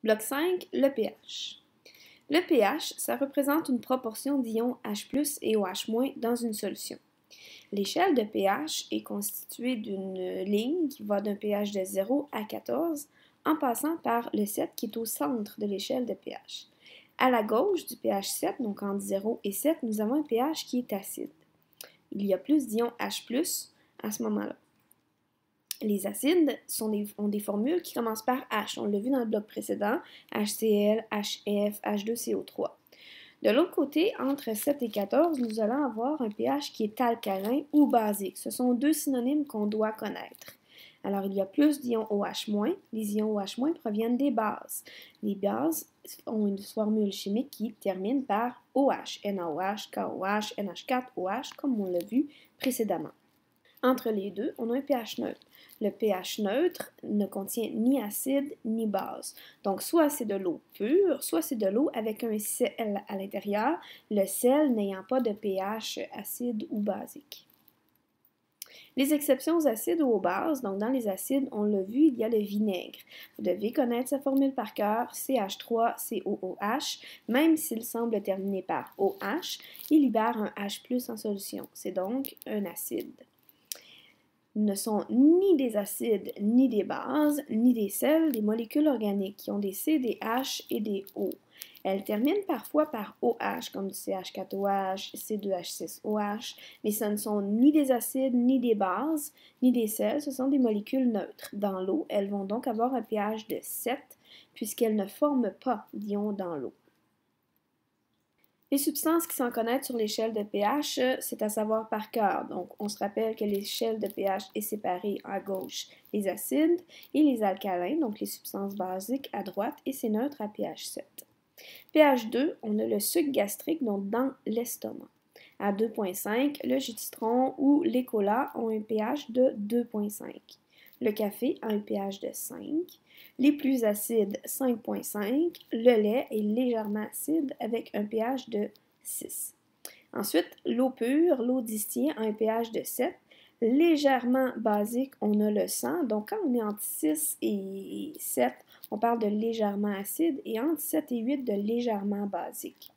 Bloc 5, le pH. Le pH, ça représente une proportion d'ions H+ et OH- dans une solution. L'échelle de pH est constituée d'une ligne qui va d'un pH de 0 à 14 en passant par le 7 qui est au centre de l'échelle de pH. À la gauche du pH 7, donc entre 0 et 7, nous avons un pH qui est acide. Il y a plus d'ions H+ à ce moment-là. Les acides ont des formules qui commencent par H. On l'a vu dans le bloc précédent, HCl, HF, H2CO3. De l'autre côté, entre 7 et 14, nous allons avoir un pH qui est alcalin ou basique. Ce sont deux synonymes qu'on doit connaître. Alors, il y a plus d'ions OH-. Les ions OH- proviennent des bases. Les bases ont une formule chimique qui termine par OH, NaOH, KOH, NH4OH, comme on l'a vu précédemment. Entre les deux, on a un pH neutre. Le pH neutre ne contient ni acide ni base. Donc, soit c'est de l'eau pure, soit c'est de l'eau avec un sel à l'intérieur, le sel n'ayant pas de pH acide ou basique. Les exceptions aux acides ou aux bases, donc dans les acides, on l'a vu, il y a le vinaigre. Vous devez connaître sa formule par cœur, CH3COOH, même s'il semble terminer par OH, il libère un H+ en solution. C'est donc un acide. Ne sont ni des acides, ni des bases, ni des sels, des molécules organiques qui ont des C, des H et des O. Elles terminent parfois par OH, comme du CH4OH, C2H6OH, mais ce ne sont ni des acides, ni des bases, ni des sels, ce sont des molécules neutres. Dans l'eau, elles vont donc avoir un pH de 7, puisqu'elles ne forment pas d'ions dans l'eau. Les substances qui s'en connaissent sur l'échelle de pH, c'est à savoir par cœur. Donc, on se rappelle que l'échelle de pH est séparée à gauche les acides et les alcalins, donc les substances basiques à droite, et c'est neutre à pH 7. pH 2, on a le suc gastrique, donc dans l'estomac. À 2,5, le jus de citron ou les colas ont un pH de 2,5. Le café a un pH de 5. Les plus acides, 5,5. Le lait est légèrement acide avec un pH de 6. Ensuite, l'eau pure, l'eau distillée a un pH de 7. Légèrement basique, on a le sang. Donc, quand on est entre 6 et 7, on parle de légèrement acide et entre 7 et 8 de légèrement basique.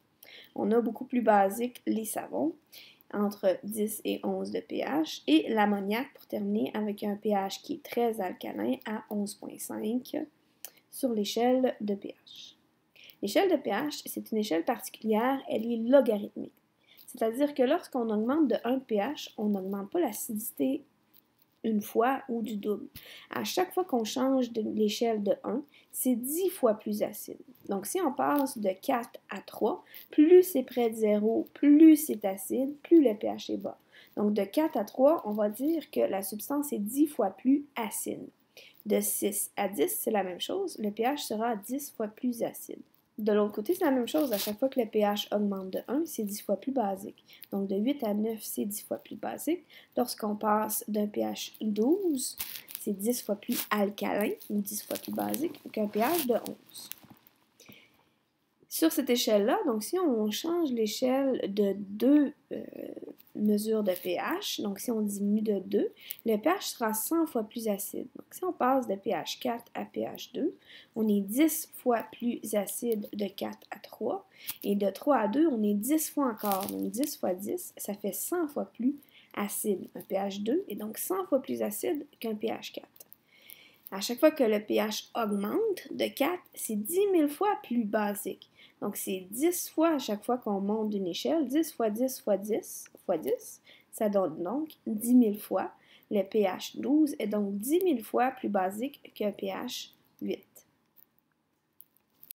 On a beaucoup plus basique les savons, entre 10 et 11 de pH, et l'ammoniac pour terminer avec un pH qui est très alcalin à 11,5 sur l'échelle de pH. L'échelle de pH, c'est une échelle particulière, elle est logarithmique. C'est-à-dire que lorsqu'on augmente de 1 pH, on n'augmente pas l'acidité une fois ou du double. À chaque fois qu'on change de l'échelle de 1, c'est 10 fois plus acide. Donc, si on passe de 4 à 3, plus c'est près de 0, plus c'est acide, plus le pH est bas. Donc, de 4 à 3, on va dire que la substance est 10 fois plus acide. De 6 à 10, c'est la même chose. Le pH sera 10 fois plus acide. De l'autre côté, c'est la même chose. À chaque fois que le pH augmente de 1, c'est 10 fois plus basique. Donc, de 8 à 9, c'est 10 fois plus basique. Lorsqu'on passe d'un pH 12, c'est 10 fois plus alcalin ou 10 fois plus basique qu'un pH de 11. Sur cette échelle-là, donc si on change l'échelle de 2 mesures de pH, donc si on diminue de 2, le pH sera 100 fois plus acide. Donc si on passe de pH 4 à pH 2, on est 10 fois plus acide de 4 à 3, et de 3 à 2, on est 10 fois encore. Donc 10 fois 10, ça fait 100 fois plus acide. Un pH 2 est donc 100 fois plus acide qu'un pH 4. À chaque fois que le pH augmente de 4, c'est 10 000 fois plus basique. Donc, c'est 10 fois à chaque fois qu'on monte d'une échelle. 10 fois 10 fois 10 fois 10, ça donne donc 10 000 fois. Le pH 12 est donc 10 000 fois plus basique qu'un pH 8.